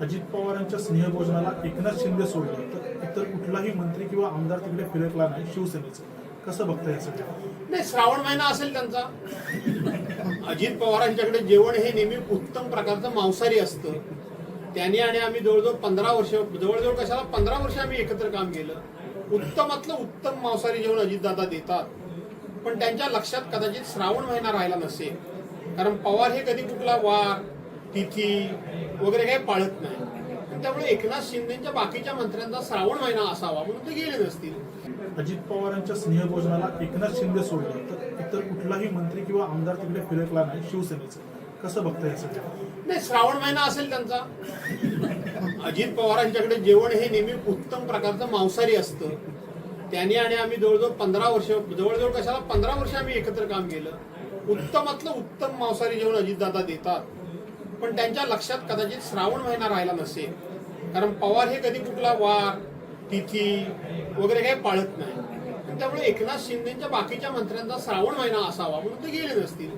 अजित पवारांच्या स्नेहभोजनाला एकनाथ शिंदे सोडलं तर इतर कुठलाही मंत्री किंवा आमदार तिकडे फिरकला नाही शिवसेनेचं. कसं बघता यासाठी? नाही, श्रावण महिना असेल त्यांचा. अजित पवारांच्याकडे जेवण हे नेहमी उत्तम प्रकारचं मांसाहारी असतं. त्यांनी आणि आम्ही जवळजवळ 15 वर्ष, जवळजवळ कशाला 15 वर्ष आम्ही एकत्र काम केलं. उत्तमातलं उत्तम मांसाहारी जेवण अजितदादा देतात. पण त्यांच्या लक्षात कदाचित श्रावण महिना राहिला नसेल, कारण पवार हे कधी कुठला वार तिथी वगैरे काही पाळत नाही. त्यामुळे एकनाथ शिंदेच्या बाकीच्या मंत्र्यांचा श्रावण महिना असावा म्हणून ते गेले नसतील. अजित पवारांच्या स्नेहभोजनाला एकनाथ शिंदे सोडलं तर इतर कुठलाही मंत्री किंवा आमदार तिकडे फिरकला नाही शिवसेनेचं. कसं बघता यासाठी? नाही, श्रावण महिना असेल त्यांचा. अजित पवारांच्याकडे जेवण हे नेहमी उत्तम प्रकारचं मांसाहारी असतं. त्यांनी आणि आम्ही जवळजवळ 15 वर्ष, जवळजवळ कशाला 15 वर्ष आम्ही एकत्र काम केलं. उत्तमातलं उत्तम मांसाहारी जेवण अजितदादा देतात. पण त्यांच्या लक्षात कदाचित श्रावण महिना राहिला नसेल, कारण पवार हे कधी कुठला वार तिथी वगैरे काही पाळत नाही. त्यामुळे एकनाथ शिंदेच्या बाकीच्या मंत्र्यांचा श्रावण महिना असावा म्हणून ते गेले नसतील.